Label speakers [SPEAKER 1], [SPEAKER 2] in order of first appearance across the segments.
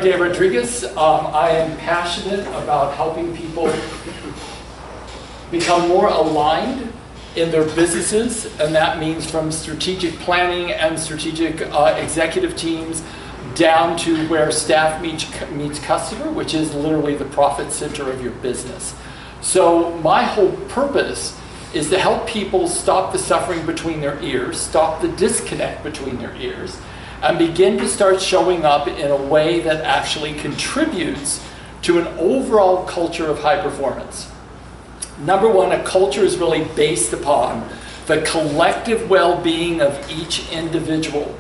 [SPEAKER 1] DeRodrigues. I am passionate about helping people become more aligned in their businesses, and that means from strategic planning and strategic executive teams down to where staff meets customer, which is literally the profit center of your business. So my whole purpose is to help people stop the suffering between their ears, stop the disconnect between their ears, and begin to start showing up in a way that actually contributes to an overall culture of high performance. Number one, a culture is really based upon the collective well-being of each individual.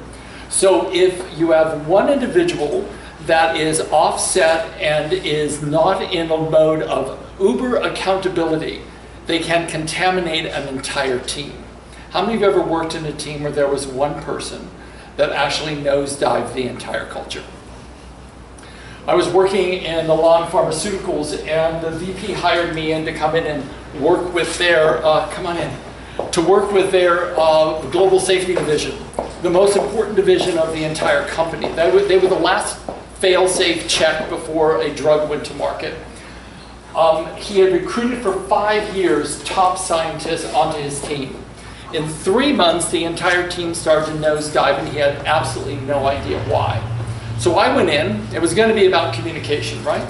[SPEAKER 1] So if you have one individual that is offset and is not in a mode of uber accountability, they can contaminate an entire team. How many of you ever worked in a team where there was one person that actually nosedived the entire culture? I was working in the law and pharmaceuticals, and the VP hired me in to come in and work with their, to work with their global safety division, the most important division of the entire company. They were the last fail-safe check before a drug went to market. He had recruited for 5 years top scientists onto his team. In 3 months, the entire team started to nosedive, and he had absolutely no idea why. So I went in. It was going to be about communication, right?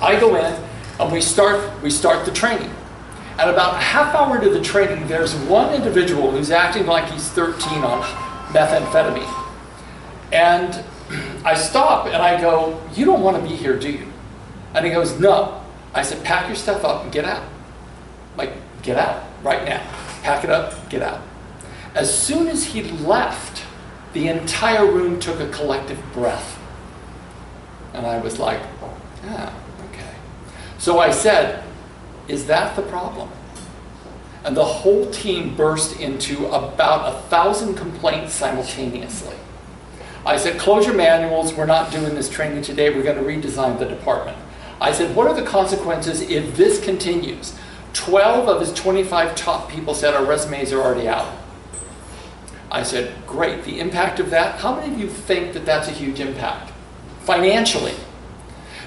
[SPEAKER 1] I go in, and we start the training. And about a half hour into the training, there's one individual who's acting like he's 13 on methamphetamine. And I stop, and I go, "You don't want to be here, do you?" And he goes, "No." I said, "Pack your stuff up and get out." Like, get out right now. Pack it up, get out. As soon as he left, the entire room took a collective breath. And I was like, okay. So I said, "Is that the problem?" And the whole team burst into about 1,000 complaints simultaneously. I said, "Close your manuals. We're not doing this training today. We're going to redesign the department." I said, "What are the consequences if this continues?" 12 of his 25 top people said, "Our resumes are already out." I said, "Great, the impact of that, how many of you think that that's a huge impact? Financially,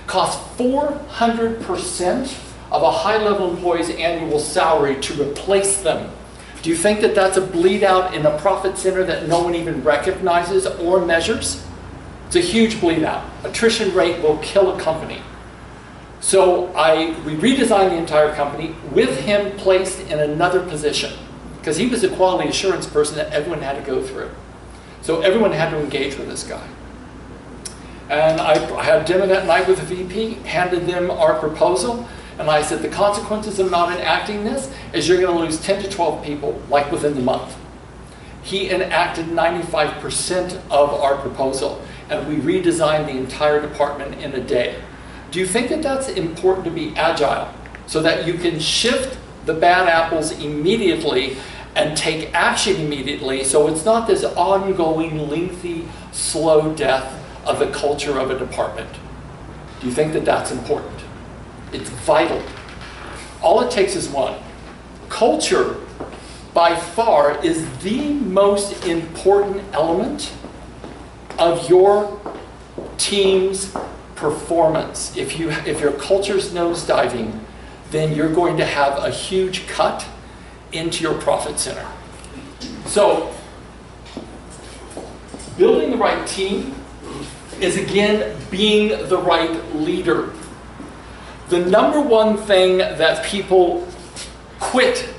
[SPEAKER 1] costs 400% of a high-level employee's annual salary to replace them. Do you think that that's a bleed out in a profit center that no one even recognizes or measures? It's a huge bleed out. Attrition rate will kill a company." So we redesigned the entire company with him placed in another position, because he was a quality assurance person that everyone had to go through. So everyone had to engage with this guy. And I had dinner that night with the VP, handed them our proposal, and I said, "The consequences of not enacting this is you're going to lose 10 to 12 people, like within the month." He enacted 95% of our proposal, and we redesigned the entire department in a day. Do you think that that's important to be agile so that you can shift the bad apples immediately and take action immediately, so it's not this ongoing, lengthy, slow death of the culture of a department? Do you think that that's important? It's vital. All it takes is one. Culture, by far, is the most important element of your team's performance. If your culture's nosediving, then you're going to have a huge cut into your profit center. So, building the right team is, again, being the right leader. The number one thing that people quit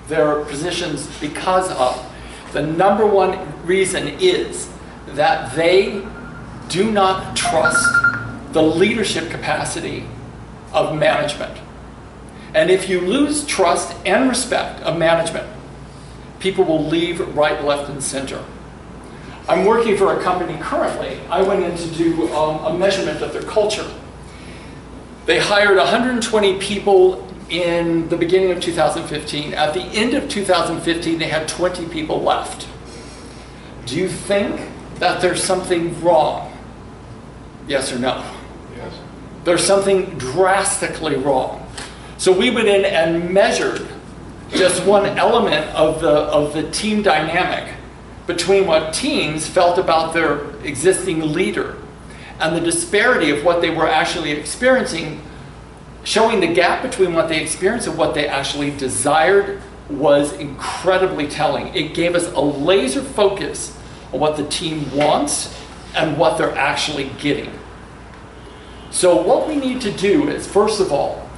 [SPEAKER 1] their positions because of, the number one reason is that they do not trust the leadership capacity of management. And if you lose trust and respect of management, people will leave right, left, and center. I'm working for a company currently. I went in to do a measurement of their culture. They hired 120 people in the beginning of 2015. At the end of 2015, they had 20 people left. Do you think that there's something wrong? Yes or no?
[SPEAKER 2] Yes.
[SPEAKER 1] There's something drastically wrong. So we went in and measured just one element of the team dynamic between what teams felt about their existing leader. and the disparity of what they were actually experiencing, showing the gap between what they experienced and what they actually desired, was incredibly telling. It gave us a laser focus on what the team wants and what they're actually getting. So what we need to do is, first of all,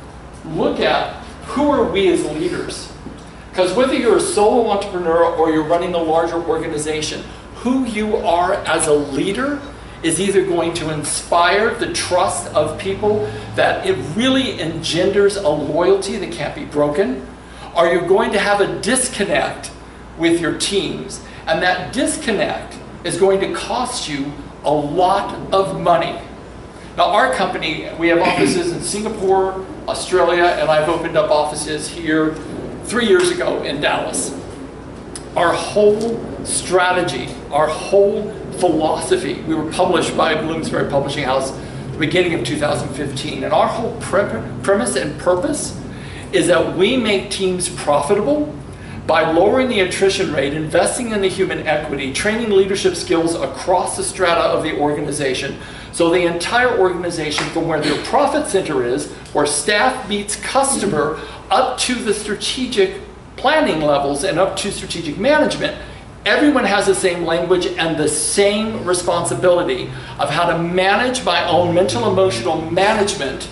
[SPEAKER 1] look at who are we as leaders. Because whether you're a solo entrepreneur or you're running a larger organization, who you are as a leader is either going to inspire the trust of people, that it really engenders a loyalty that can't be broken, or you're going to have a disconnect with your teams, and that disconnect is going to cost you a lot of money. Now, our company, we have offices in Singapore, Australia, and I've opened up offices here 3 years ago in Dallas. Our whole strategy, our whole philosophy, we were published by Bloomsbury Publishing House at the beginning of 2015, and our whole premise and purpose is that we make teams profitable by lowering the attrition rate, investing in the human equity, training leadership skills across the strata of the organization, so the entire organization, from where their profit center is, where staff meets customer, up to the strategic planning levels and up to strategic management, everyone has the same language and the same responsibility of how to manage my own mental emotional management,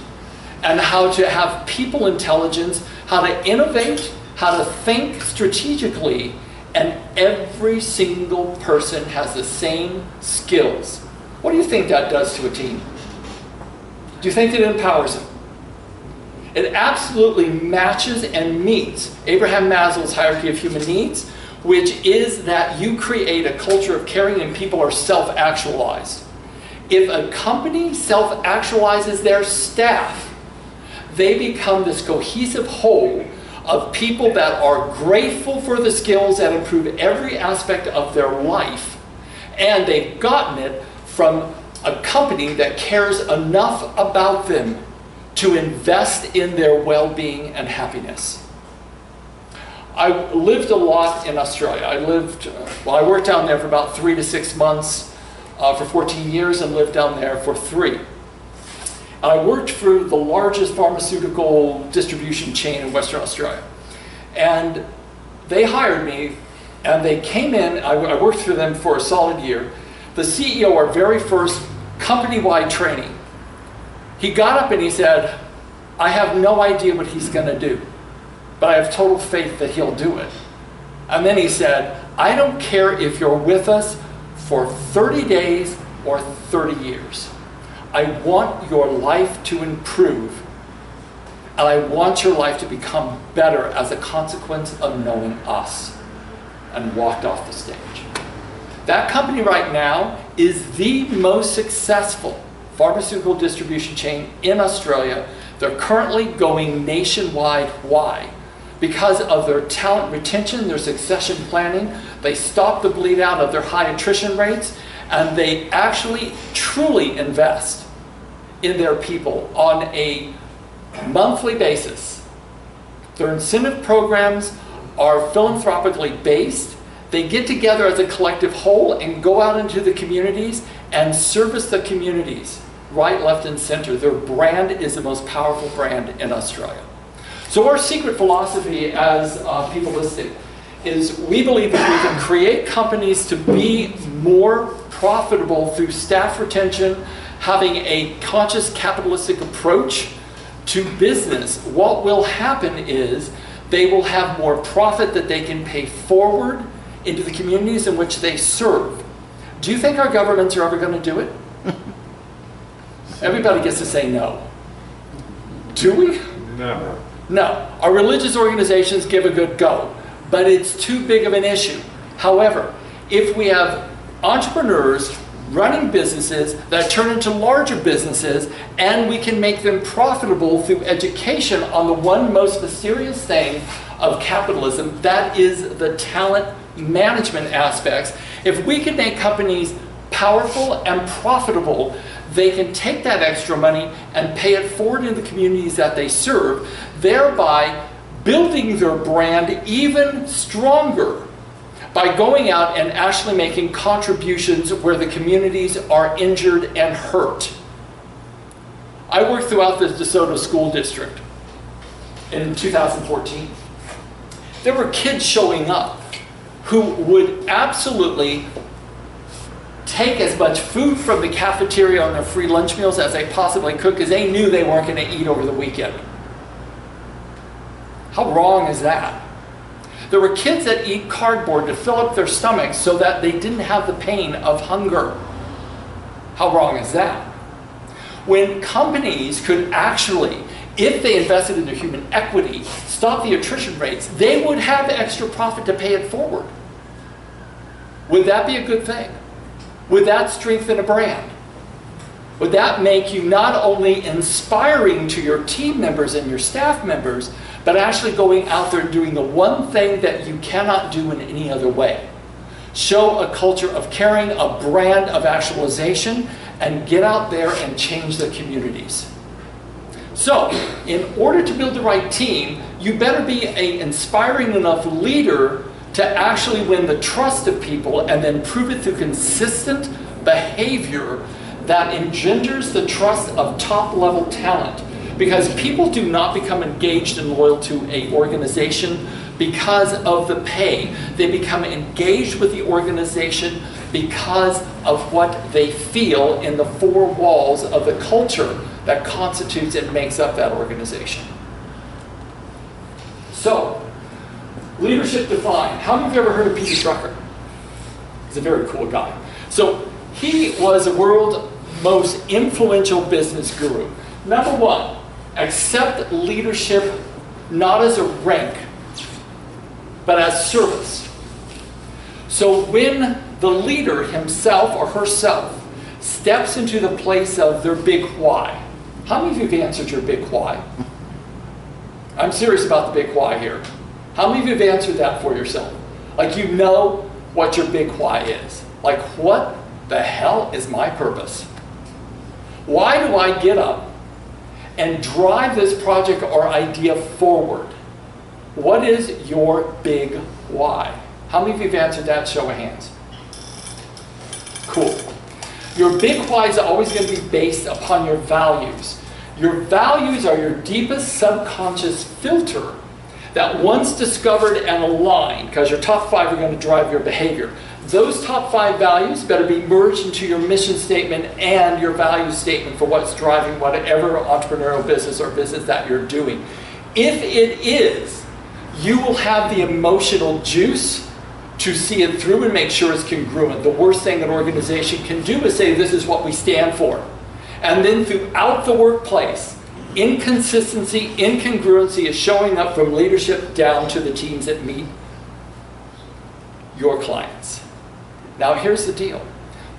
[SPEAKER 1] and how to have people intelligence, how to innovate, how to think strategically, and every single person has the same skills. What do you think that does to a team? Do you think that it empowers them? It absolutely matches and meets Abraham Maslow's hierarchy of human needs, which is that you create a culture of caring and people are self-actualized. If a company self-actualizes their staff, they become this cohesive whole of people that are grateful for the skills that improve every aspect of their life, and they've gotten it from a company that cares enough about them to invest in their well-being and happiness. I lived a lot in Australia. I worked down there for about 3 to 6 months for 14 years and lived down there for 3. I worked for the largest pharmaceutical distribution chain in Western Australia. And they hired me, and they came in, I worked for them for a solid year. The CEO, our very first company-wide training, he got up and he said, I have no idea what he's going to do, but I have total faith that he'll do it. And then he said, I don't care if you're with us for 30 days or 30 years. I want your life to improve, and I want your life to become better as a consequence of knowing us. And walked off the stage. That company right now is the most successful pharmaceutical distribution chain in Australia. They're currently going nationwide. Why? Because of their talent retention, their succession planning. They stop the bleed out of their high attrition rates, and they actually truly invest in their people on a monthly basis. Their incentive programs are philanthropically based. They get together as a collective whole and go out into the communities and service the communities, right, left, and center. Their brand is the most powerful brand in Australia. So our secret philosophy as people listening is we believe that we can create companies to be more profitable through staff retention, having a conscious capitalistic approach to business. What will happen is they will have more profit that they can pay forward into the communities in which they serve. Do you think our governments are ever going to do it? Everybody gets to say no. Do we?
[SPEAKER 2] No.
[SPEAKER 1] No. Our religious organizations give a good go, but it's too big of an issue. However, if we have entrepreneurs running businesses that turn into larger businesses, and we can make them profitable through education on the one most mysterious thing of capitalism, that is the talent management aspects. If we can make companies powerful and profitable, they can take that extra money and pay it forward in the communities that they serve, thereby building their brand even stronger by going out and actually making contributions where the communities are injured and hurt. I worked throughout the DeSoto School District in 2014. There were kids showing up who would absolutely take as much food from the cafeteria on their free lunch meals as they possibly could because they knew they weren't going to eat over the weekend. How wrong is that? There were kids that eat cardboard to fill up their stomachs so that they didn't have the pain of hunger. How wrong is that? When companies could actually, if they invested into human equity, stop the attrition rates, they would have extra profit to pay it forward. Would that be a good thing? Would that strengthen a brand? Would that make you not only inspiring to your team members and your staff members, but actually going out there and doing the one thing that you cannot do in any other way? Show a culture of caring, a brand of actualization, and get out there and change the communities. So, in order to build the right team, you better be an inspiring enough leader to actually win the trust of people and then prove it through consistent behavior that engenders the trust of top-level talent. Because people do not become engaged and loyal to an organization because of the pay. They become engaged with the organization because of what they feel in the four walls of the culture that constitutes and makes up that organization. So, leadership defined. How many of you ever heard of Peter Drucker? He's a very cool guy. So, he was the world's most influential business guru. Number one, accept leadership not as a rank, but as service. So when the leader himself or herself steps into the place of their big why, how many of you have answered your big why? I'm serious about the big why here. How many of you have answered that for yourself? Like you know what your big why is. Like what the hell is my purpose? Why do I get up and drive this project or idea forward? What is your big why? How many of you have answered that? Show of hands. Cool. Your big why is always going to be based upon your values. Your values are your deepest subconscious filter that once discovered and aligned, because your top 5 are going to drive your behavior. Those top 5 values better be merged into your mission statement and your value statement for what's driving whatever entrepreneurial business or business that you're doing. If it is, you will have the emotional juice to see it through and make sure it's congruent. The worst thing an organization can do is say, this is what we stand for. And then throughout the workplace, inconsistency, incongruency is showing up from leadership down to the teams that meet your clients. Now here's the deal.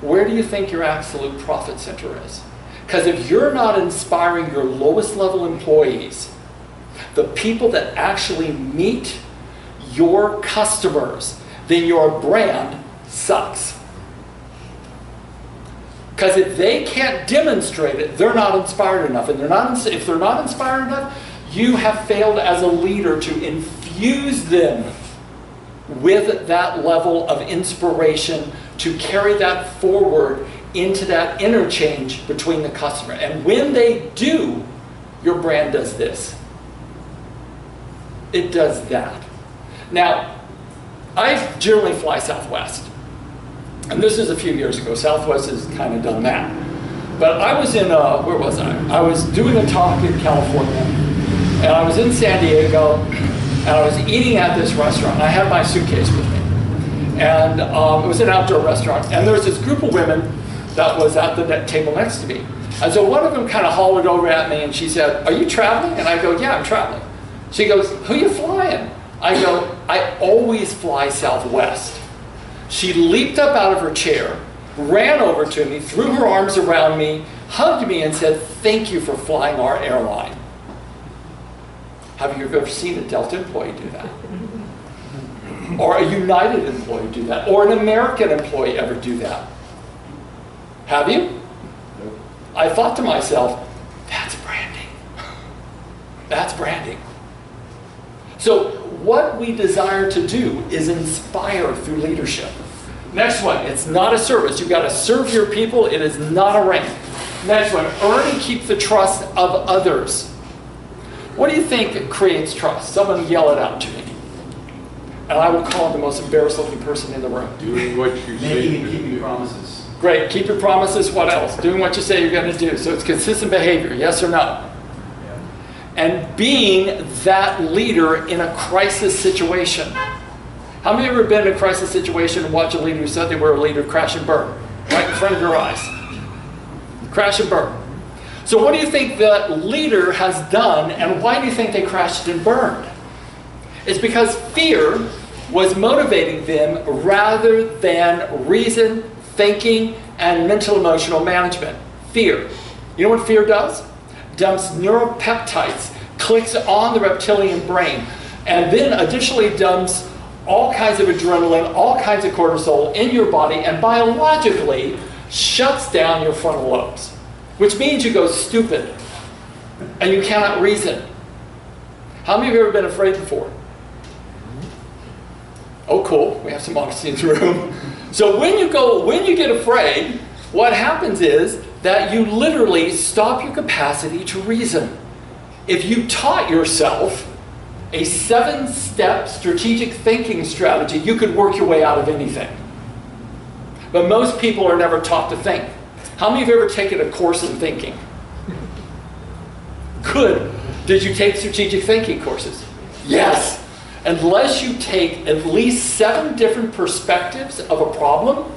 [SPEAKER 1] Where do you think your absolute profit center is? Because if you're not inspiring your lowest level employees, the people that actually meet your customers, then your brand sucks. Because if they can't demonstrate it, they're not inspired enough. And if they're not inspired enough, you have failed as a leader to infuse them with that level of inspiration to carry that forward into that interchange between the customer. And when they do, your brand does this. It does that. Now, I generally fly Southwest. And this is a few years ago. Southwest has kind of done that. But I was in, where was I? I was doing a talk in California. And I was in San Diego. And I was eating at this restaurant. I had my suitcase with me. And it was an outdoor restaurant. And there was this group of women that was at the table next to me. And so one of them kind of hollered over at me and she said, "Are you traveling?" And I go, "Yeah, I'm traveling." She goes, "Who are you flying?" I go, "I always fly Southwest." She leaped up out of her chair, ran over to me, threw her arms around me, hugged me and said, "Thank you for flying our airline." Have you ever seen a Delta employee do that? Or a United employee do that? Or an American employee ever do that? Have you? I thought to myself, that's branding. That's branding. So what we desire to do is inspire through leadership. Next one, it's not a service. You've got to serve your people. It is not a rank. Next one, earn and keep the trust of others. What do you think creates trust? Someone yell it out to me. And I will call the most embarrassed looking person in the room.
[SPEAKER 2] Doing what you say.
[SPEAKER 3] Making and keeping promises.
[SPEAKER 1] Great, keep your promises. What else? Doing what you say you're going to do. So it's consistent behavior, yes or no? And being that leader in a crisis situation. How many of you have ever been in a crisis situation and watched a leader who said they were a leader crash and burn? Right in front of your eyes. Crash and burn. So what do you think the leader has done, and why do you think they crashed and burned? It's because fear was motivating them rather than reason, thinking, and mental emotional management. Fear. You know what fear does? Dumps neuropeptides, clicks on the reptilian brain, and then additionally dumps all kinds of adrenaline, all kinds of cortisol in your body, and biologically shuts down your frontal lobes, which means you go stupid and you cannot reason. How many of you have ever been afraid before? Oh, cool. We have some honesty in the room. So when you get afraid, what happens is that you literally stop your capacity to reason. If you taught yourself a 7-step strategic thinking strategy, you could work your way out of anything. But most people are never taught to think. How many of you have ever taken a course in thinking? Good. Did you take strategic thinking courses? Yes. Unless you take at least 7 different perspectives of a problem,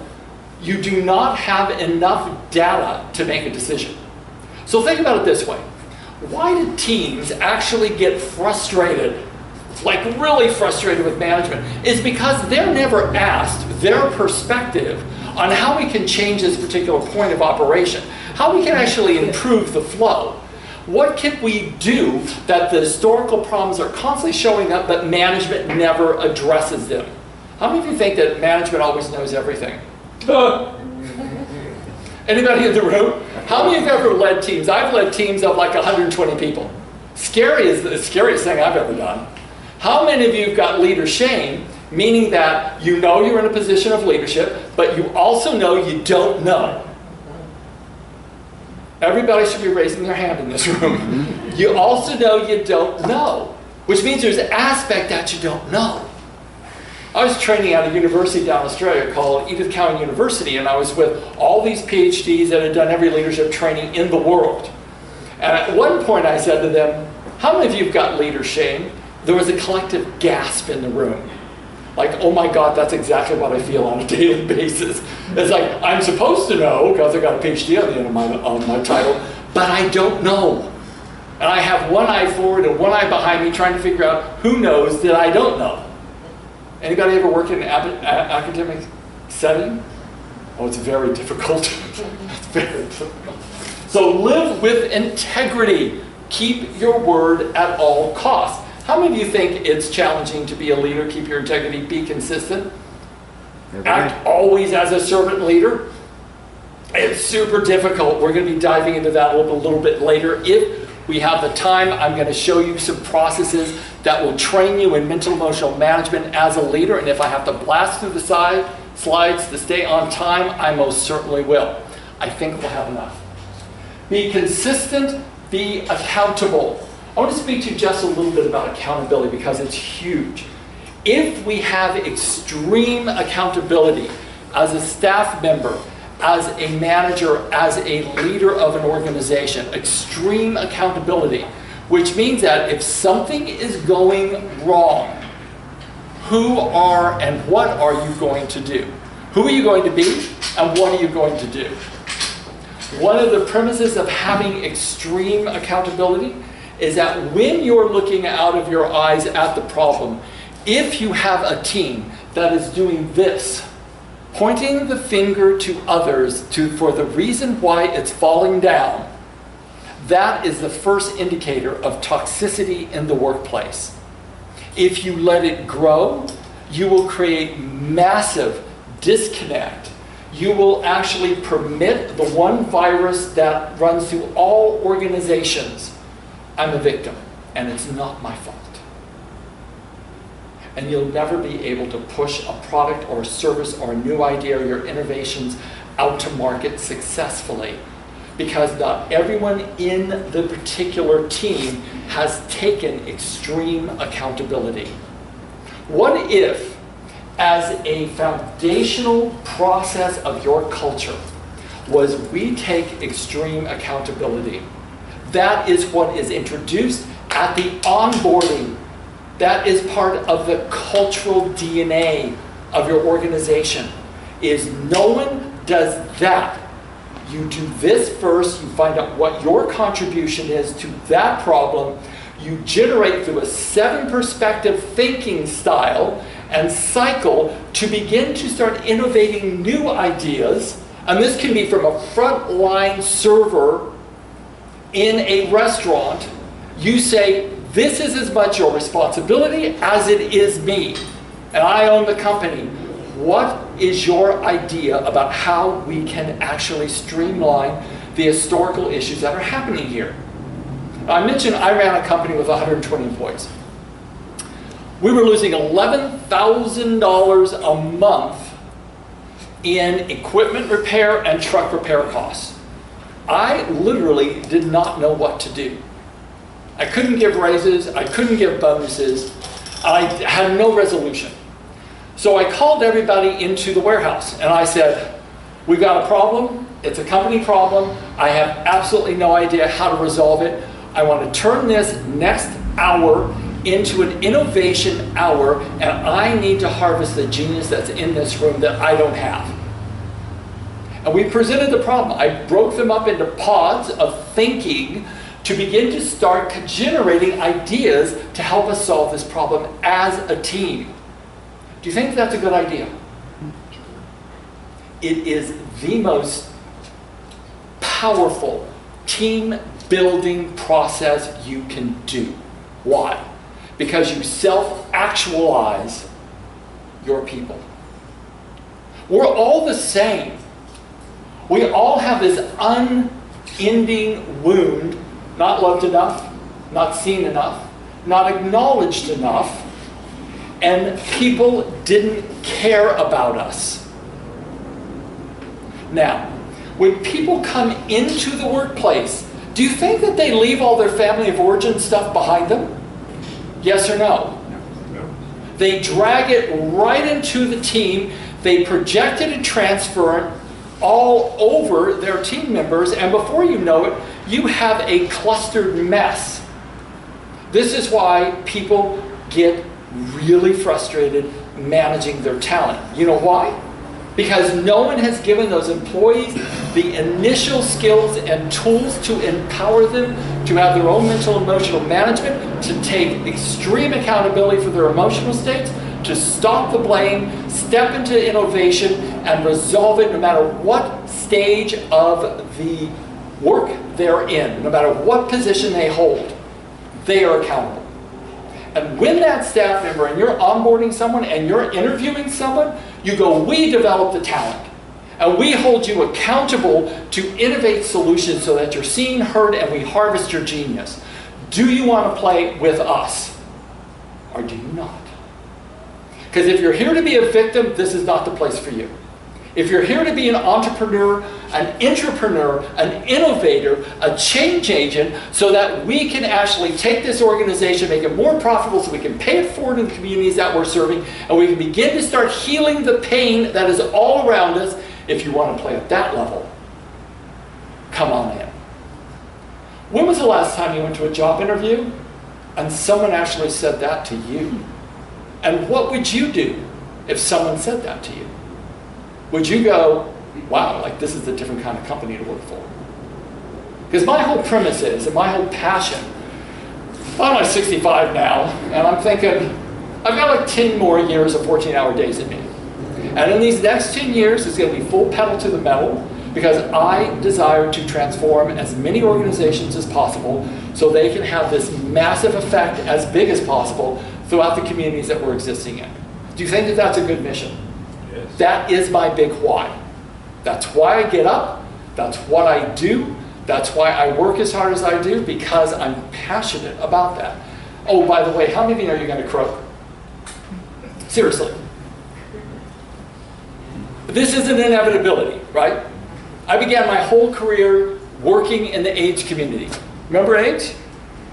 [SPEAKER 1] you do not have enough data to make a decision. So think about it this way. Why do teams actually get frustrated, like really frustrated with management? It's because they're never asked their perspective on how we can change this particular point of operation, how we can actually improve the flow. What can we do that the historical problems are constantly showing up, but management never addresses them? How many of you think that management always knows everything? Anybody in the room? How many of you have ever led teams? I've led teams of like 120 people. Scary is the scariest thing I've ever done. How many of you have got leader shame, meaning that you know you're in a position of leadership, but you also know you don't know? Everybody should be raising their hand in this room. You also know you don't know, which means there's an aspect that you don't know. I was training at a university down in Australia called Edith Cowan University, and I was with all these PhDs that had done every leadership training in the world. And at one point I said to them, how many of you have got leader shame? There was a collective gasp in the room. Like, oh my God, that's exactly what I feel on a daily basis. It's like, I'm supposed to know, because I got a PhD on the end of my title, but I don't know. And I have one eye forward and one eye behind me trying to figure out who knows that I don't know. Anybody ever work in an academic setting? Oh, it's very difficult. It's very difficult. So live with integrity. Keep your word at all costs. How many of you think it's challenging to be a leader, keep your integrity, be consistent? Act always as a servant leader? It's super difficult. We're going to be diving into that a little bit later. If we have the time, I'm going to show you some processes that will train you in mental emotional management as a leader. And if I have to blast through the slides to stay on time, I most certainly will. I think we'll have enough. Be consistent, be accountable. I want to speak to you just a little bit about accountability because it's huge. If we have extreme accountability as a staff member, as a manager, as a leader of an organization, extreme accountability, which means that if something is going wrong, who are and what are you going to do? Who are you going to be and what are you going to do? One of the premises of having extreme accountability is that when you're looking out of your eyes at the problem, if you have a team that is doing this, pointing the finger to others for the reason why it's falling down, that is the first indicator of toxicity in the workplace. If you let it grow, you will create massive disconnect. You will actually permit the one virus that runs through all organizations. I'm a victim, and it's not my fault. and you'll never be able to push a product or a service or a new idea or your innovations out to market successfully, because not everyone in the particular team has taken extreme accountability. What if, as a foundational process of your culture, was we take extreme accountability? That is what is introduced at the onboarding. That is part of the cultural DNA of your organization, is no one does that. You do this first, you find out what your contribution is to that problem, you generate through a 7-perspective thinking style and cycle to begin to start innovating new ideas. And this can be from a frontline server in a restaurant. You say, this is as much your responsibility as it is me, and I own the company. What is your idea about how we can actually streamline the historical issues that are happening here? I mentioned I ran a company with 120 employees. We were losing $11,000 a month in equipment repair and truck repair costs. I literally did not know what to do. I couldn't give raises, I couldn't give bonuses, I had no resolution. So I called everybody into the warehouse and I said, we've got a problem, it's a company problem, I have absolutely no idea how to resolve it. I want to turn this next hour into an innovation hour, and I need to harvest the genius that's in this room that I don't have. And we presented the problem. I broke them up into pods of thinking to begin to start generating ideas to help us solve this problem as a team. Do you think that's a good idea? It is the most powerful team building process you can do. Why? Because you self-actualize your people. We're all the same. We all have this unending wound, not loved enough, not seen enough, not acknowledged enough, and people didn't care about us. Now, when people come into the workplace, do you think that they leave all their family of origin stuff behind them? Yes or no? No. They drag it right into the team, they project it and transfer it all over their team members, and before you know it, you have a clustered mess. This is why people get really frustrated managing their talent. You know why? Because no one has given those employees the initial skills and tools to empower them to have their own mental and emotional management, to take extreme accountability for their emotional states, to stop the blame, step into innovation, and resolve it no matter what stage of the work they're in, no matter what position they hold. They are accountable. And when that staff member, and you're onboarding someone and you're interviewing someone, you go, we develop the talent. And we hold you accountable to innovate solutions so that you're seen, heard, and we harvest your genius. Do you want to play with us? Or do you not? Because if you're here to be a victim, this is not the place for you. If you're here to be an entrepreneur, an intrapreneur, an innovator, a change agent, so that we can actually take this organization, make it more profitable so we can pay it forward in the communities that we're serving, and we can begin to start healing the pain that is all around us, if you want to play at that level, come on in. When was the last time you went to a job interview and someone actually said that to you? And what would you do if someone said that to you? Would you go, wow, like this is a different kind of company to work for? Because my whole premise is, and my whole passion, I'm like 65 now, and I'm thinking, I've got like 10 more years of 14-hour days in me. And in these next 10 years, it's going to be full pedal to the metal, because I desire to transform as many organizations as possible so they can have this massive effect as big as possible throughout the communities that we're existing in. Do you think that that's a good mission? Yes. That is my big why. That's why I get up. That's what I do. That's why I work as hard as I do, because I'm passionate about that. Oh, by the way, how many of you are you going to croak? Seriously. This is an inevitability, right? I began my whole career working in the AIDS community. Remember AIDS?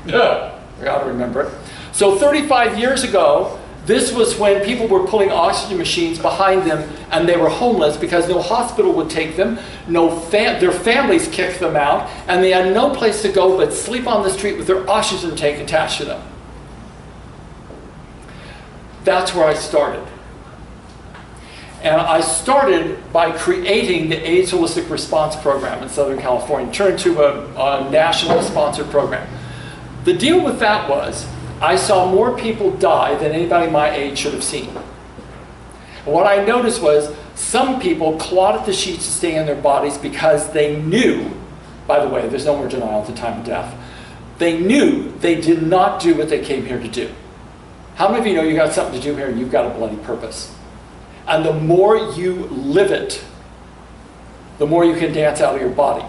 [SPEAKER 1] Yeah. I gotta remember it. So 35 years ago, this was when people were pulling oxygen machines behind them and they were homeless because no hospital would take them, their families kicked them out, and they had no place to go but sleep on the street with their oxygen tank attached to them. That's where I started. And I started by creating the AIDS Holistic Response Program in Southern California, turned to a national sponsored program. The deal with that was, I saw more people die than anybody my age should have seen. And what I noticed was, some people clotted the sheets to stay in their bodies because they knew, by the way, there's no more denial at the time of death, they knew they did not do what they came here to do. How many of you know you got something to do here and you've got a bloody purpose? And the more you live it, the more you can dance out of your body.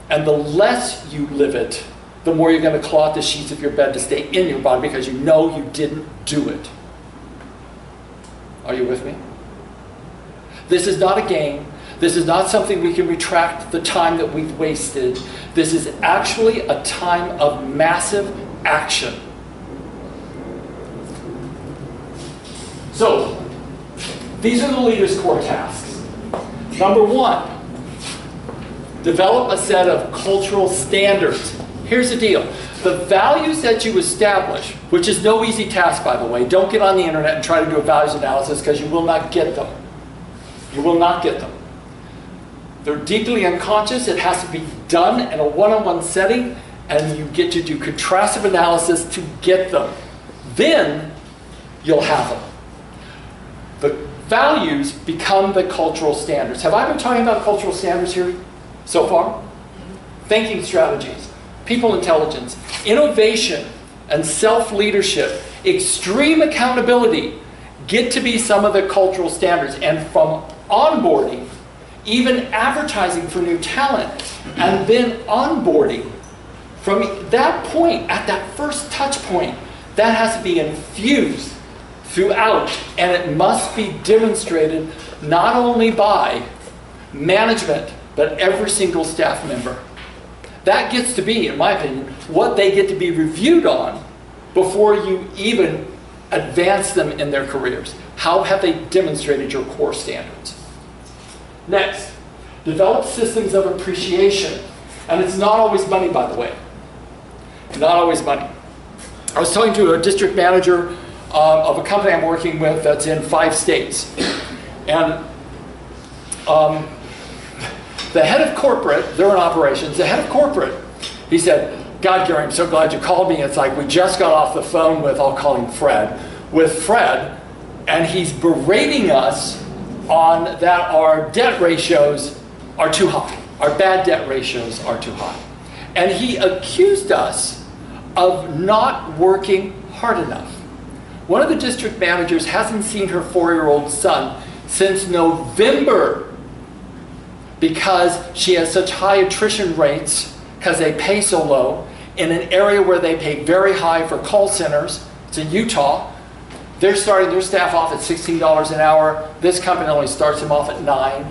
[SPEAKER 1] And the less you live it, the more you're going to claw at the sheets of your bed to stay in your body because you know you didn't do it. Are you with me? This is not a game. This is not something we can retract the time that we've wasted. This is actually a time of massive action. So, these are the leader's core tasks. Number one, develop a set of cultural standards. Here's the deal. The values that you establish, which is no easy task, by the way, don't get on the internet and try to do a values analysis because you will not get them. You will not get them. They're deeply unconscious. It has to be done in a one-on-one setting, and you get to do contrastive analysis to get them. Then you'll have them. The values become the cultural standards. Have I been talking about cultural standards here so far? Thinking strategies, people intelligence, innovation, and self-leadership, extreme accountability get to be some of the cultural standards. And from onboarding, even advertising for new talent, and then onboarding, from that point, at that first touch point, that has to be infused throughout, and it must be demonstrated not only by management, but every single staff member. That gets to be, in my opinion, what they get to be reviewed on before you even advance them in their careers. How have they demonstrated your core standards? Next, develop systems of appreciation. And it's not always money, by the way. Not always money. I was talking to a district manager of a company I'm working with that's in 5 states. And the head of corporate, they're in operations, the head of corporate, he said, God, Gary, I'm so glad you called me. It's like we just got off the phone with, I'll call him Fred, with Fred, and he's berating us on that our debt ratios are too high. Our bad debt ratios are too high. And he accused us of not working hard enough. One of the district managers hasn't seen her 4-year-old son since November because she has such high attrition rates because they pay so low in an area where they pay very high for call centers. It's in Utah. They're starting their staff off at $16 an hour. This company only starts them off at $9,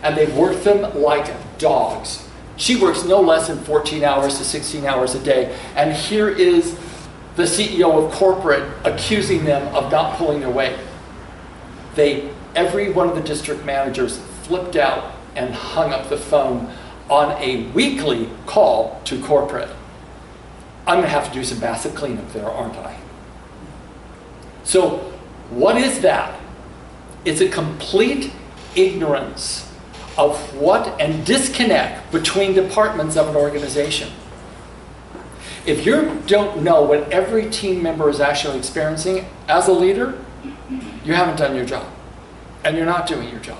[SPEAKER 1] and they work them like dogs. She works no less than 14 hours to 16 hours a day, and here is the CEO of corporate accusing them of not pulling their weight. Every one of the district managers flipped out and hung up the phone on a weekly call to corporate. I'm going to have to do some massive cleanup there, aren't I? So what is that? It's a complete ignorance of what and disconnect between departments of an organization. If you don't know what every team member is actually experiencing as a leader, you haven't done your job. And you're not doing your job.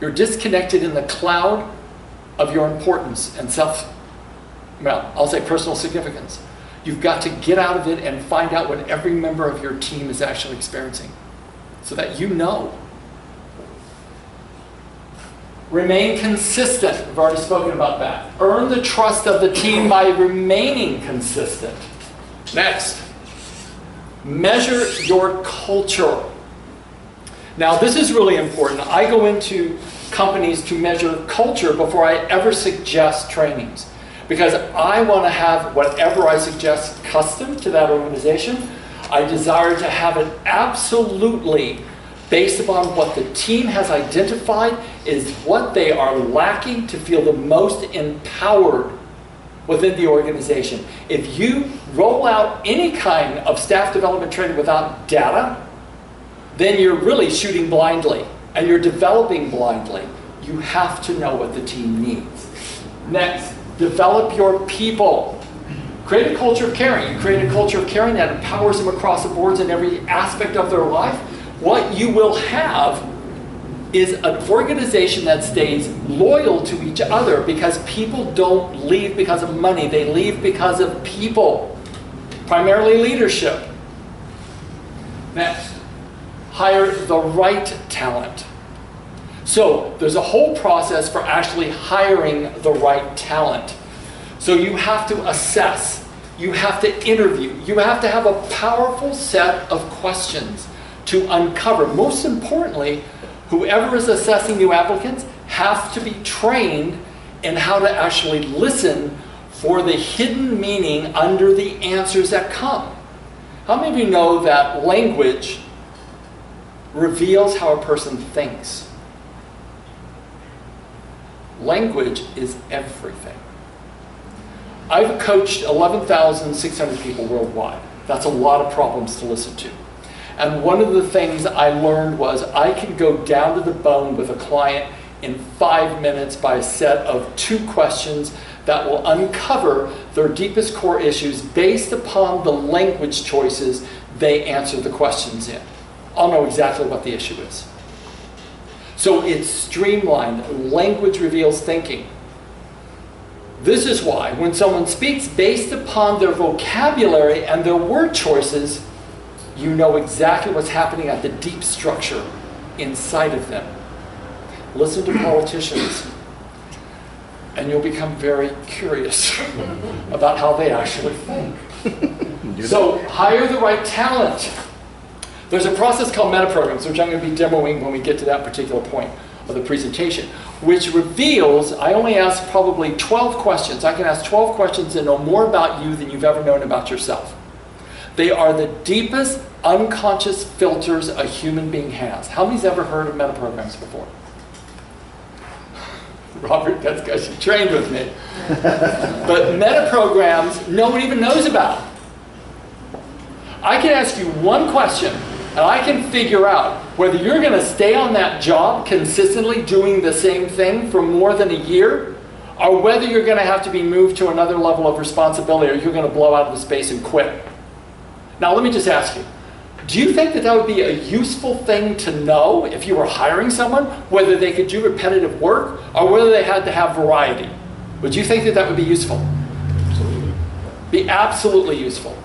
[SPEAKER 1] You're disconnected in the cloud of your importance and I'll say personal significance. You've got to get out of it and find out what every member of your team is actually experiencing so that you know. Remain consistent. We've already spoken about that. Earn the trust of the team by remaining consistent. Next, measure your culture. Now, this is really important. I go into companies to measure culture before I ever suggest trainings, because I want to have whatever I suggest custom to that organization. I desire to have it absolutely based upon what the team has identified is what they are lacking to feel the most empowered within the organization. If you roll out any kind of staff development training without data, then you're really shooting blindly and you're developing blindly. You have to know what the team needs. Next, develop your people. Create a culture of caring. You create a culture of caring that empowers them across the boards in every aspect of their life. What you will have is an organization that stays loyal to each other, because people don't leave because of money. They leave because of people, primarily leadership. Next, hire the right talent. So there's a whole process for actually hiring the right talent. So you have to assess, you have to interview, you have to have a powerful set of questions to uncover. Most importantly, whoever is assessing new applicants have to be trained in how to actually listen for the hidden meaning under the answers that come. How many of you know that language reveals how a person thinks? Language is everything. I've coached 11,600 people worldwide. That's a lot of problems to listen to. And one of the things I learned was I can go down to the bone with a client in 5 minutes by a set of 2 questions that will uncover their deepest core issues based upon the language choices they answer the questions in. I'll know exactly what the issue is. So it's streamlined. Language reveals thinking. This is why when someone speaks based upon their vocabulary and their word choices, you know exactly what's happening at the deep structure inside of them. Listen to politicians, and you'll become very curious about how they actually think. So hire the right talent. There's a process called meta-programs, which I'm going to be demoing when we get to that particular point of the presentation, which reveals, I only ask probably 12 questions. I can ask 12 questions and know more about you than you've ever known about yourself. They are the deepest unconscious filters a human being has. How many's ever heard of meta-programs before? Robert, that's because you trained with me. But meta-programs, no one even knows about. I can ask you one question, and I can figure out whether you're going to stay on that job consistently doing the same thing for more than a year, or whether you're going to have to be moved to another level of responsibility, or you're going to blow out of the space and quit. Now, let me just ask you, do you think that that would be a useful thing to know if you were hiring someone, whether they could do repetitive work or whether they had to have variety? Would you think that that would be useful? Absolutely. Be absolutely useful.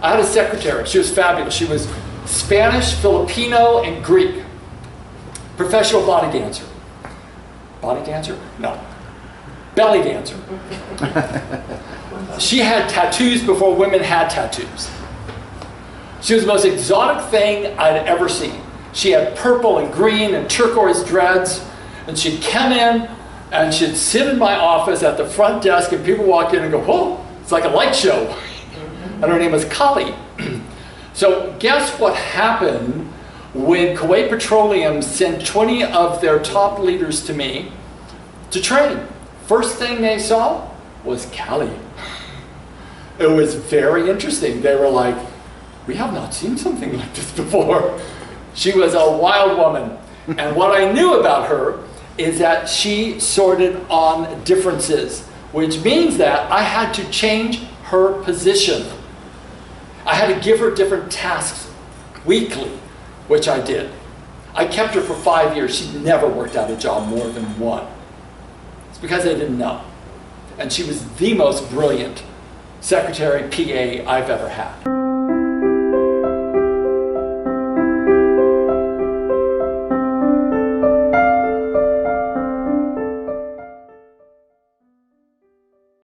[SPEAKER 1] I had a secretary. She was fabulous. She was Spanish, Filipino, and Greek. Professional body dancer. Body dancer? No. Belly dancer. She had tattoos before women had tattoos. She was the most exotic thing I'd ever seen. She had purple and green and turquoise dreads, and she'd come in and she'd sit in my office at the front desk, and people walk in and go, whoa, it's like a light show. And her name was Kali. So guess what happened when Kuwait Petroleum sent 20 of their top leaders to me to train? First thing they saw was Kali. It was very interesting. They were like, we have not seen something like this before. She was a wild woman. And what I knew about her is that she sorted on differences, which means that I had to change her position. I had to give her different tasks weekly, which I did. I kept her for 5 years. She never worked out a job more than one. It's because I didn't know. And she was the most brilliant secretary, PA I've ever had.